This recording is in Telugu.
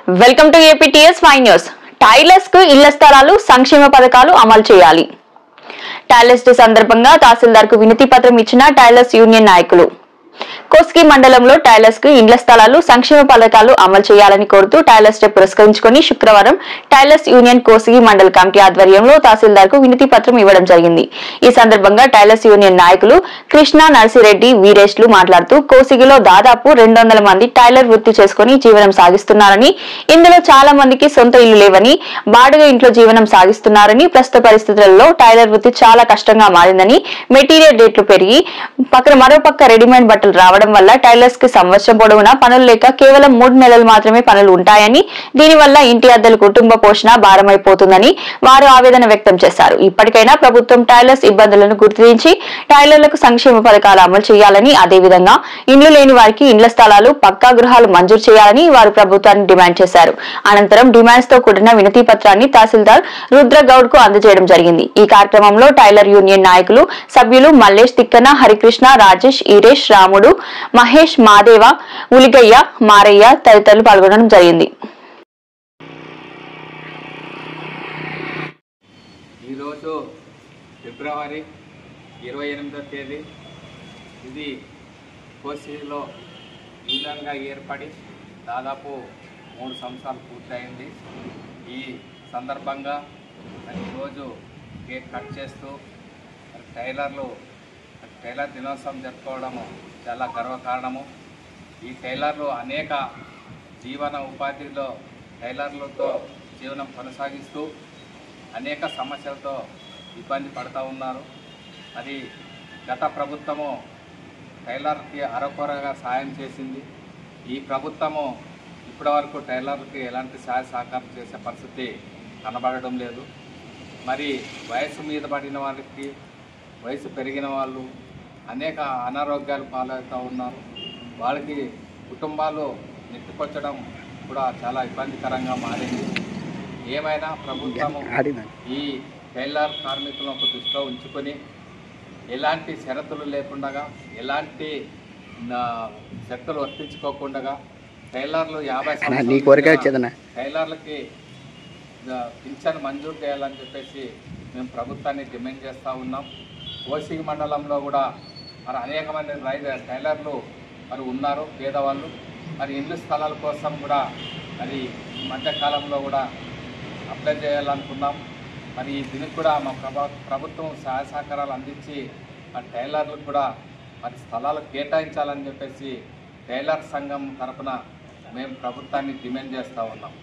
Welcome to APTS 5 news. Tailors కు ఇళ్ల స్థలాలు సంక్షేమ పథకాలు అమలు చేయాలి. టైలర్స్ డే సందర్భంగా తహసీల్దార్ కు వినతి పత్రం ఇచ్చిన టైలర్స్ యూనియన్ నాయకులు. కోస్గి మండలంలో టైలర్స్ కు ఇండ్ల స్థలాలు సంక్షేమ పథకాలు అమలు చేయాలని కోరుతూ టైలర్స్ డే పురస్కరించుకుని శుక్రవారం టైలర్స్ యూనియన్ కోస్గి మండల కమిటీ ఆధ్వర్యంలో తహసీల్దార్ కు వినతి పత్రం ఇవ్వడం జరిగింది. ఈ సందర్భంగా టైలర్స్ యూనియన్ నాయకులు కృష్ణ, నర్సిరెడ్డి, వీరేష్లు మాట్లాడుతూ కోసిగిలో దాదాపు 200 మంది టైలర్ వృత్తి చేసుకుని జీవనం సాగిస్తున్నారని, ఇందులో చాలా మందికి సొంత ఇల్లు లేవని, బాడుగ ఇంట్లో జీవనం సాగిస్తున్నారని, ప్రస్తుత పరిస్థితులలో టైలర్ వృత్తి చాలా కష్టంగా మారిందని, మెటీరియల్ రేట్లు పెరిగి మరోపక్క రెడీమేడ్ బట్టలు రావడం వల్ల టైలర్స్ కి సంవత్సరం పొడవునా పనులు లేక కేవలం 3 నెలలు మాత్రమే పనులు ఉంటాయని, దీనివల్ల ఇంటి అద్దెలు, కుటుంబ పోషణ భారమైపోతుందని వారు ఆవేదన వ్యక్తం చేశారు. ఇప్పటికైనా ప్రభుత్వం టైలర్స్ ఇబ్బందులను గుర్తించి టైలర్లకు సంక్షేమ పథకాలు అమలు చేయాలని, అదేవిధంగా ఇండ్లు లేని వారికి ఇండ్ల స్థలాలు, పక్కా గృహాలు మంజూరు చేయాలని వారు ప్రభుత్వాన్ని డిమాండ్ చేశారు. అనంతరం డిమాండ్స్ తో కూడిన వినతి పత్రాన్ని తహసీల్దార్ రుద్రగౌడ్ కు అందజేయడం జరిగింది. ఈ కార్యక్రమంలో టైలర్ యూనియన్ నాయకులు, సభ్యులు మల్లేష్, తిక్కన, హరికృష్ణ, రాజేష్, ఈరేష్, రాముడు, మహేష్, మాదేవ, ఉలిగయ్య, మారయ్య తదితరులు పాల్గొనడం జరిగింది. ఈరోజు ఫిబ్రవరి 28వ తేదీ. ఇది కోసిలో యూనియన్గా ఏర్పడి దాదాపు 3 సంవత్సరాలు పూర్తయింది. ఈ సందర్భంగా ఈరోజు కేక్ కట్ చేస్తూ టైలర్ దినోత్సవం జరుపుకోవడము చాలా గర్వకారణము. ఈ టైలర్లు అనేక జీవన ఉపాధిలో టైలర్లతో జీవనం కొనసాగిస్తూ అనేక సమస్యలతో ఇబ్బంది పడుతూ ఉన్నారు. అది గత ప్రభుత్వము టైలర్కి అరకొరగా సాయం చేసింది. ఈ ప్రభుత్వము ఇప్పటివరకు టైలర్కి ఎలాంటి సహాయ సహకారం చేసే పరిస్థితి కనబడడం లేదు. మరి వయసు మీద పడిన వారికి, వయసు పెరిగిన వాళ్ళు అనేక అనారోగ్యాలు పాలవుతూ ఉన్నారు. వాళ్ళకి కుటుంబాలు నెట్టుకొచ్చడం కూడా చాలా ఇబ్బందికరంగా మారింది. ఏమైనా ప్రభుత్వము ఈ టైలర్ కార్మికులను దృష్టిలో ఉంచుకొని ఎలాంటి షరతులు లేకుండా, ఎలాంటి షరతులు వర్తించుకోకుండా టైలర్లు 50 టైలర్లకి పింఛన్ మంజూరు చేయాలని చెప్పేసి మేము ప్రభుత్వాన్ని డిమాండ్ చేస్తూ ఉన్నాం. కోసిగి మండలంలో కూడా మరి అనేక మంది టైలర్లు మరి ఉన్నారు, పేదవాళ్ళు. మరి ఇల్లు స్థలాల కోసం కూడా మరి ఈ మధ్యకాలంలో కూడా అప్లై చేయాలనుకున్నాం. మరి దీనికి కూడా మా ప్రభుత్వం సహాయ సహకారాలు అందించి ఆ టైలర్లకు కూడా మరి స్థలాలు కేటాయించాలని చెప్పేసి టైలర్ సంఘం తరఫున మేము ప్రభుత్వాన్ని డిమాండ్ చేస్తూ ఉన్నాం.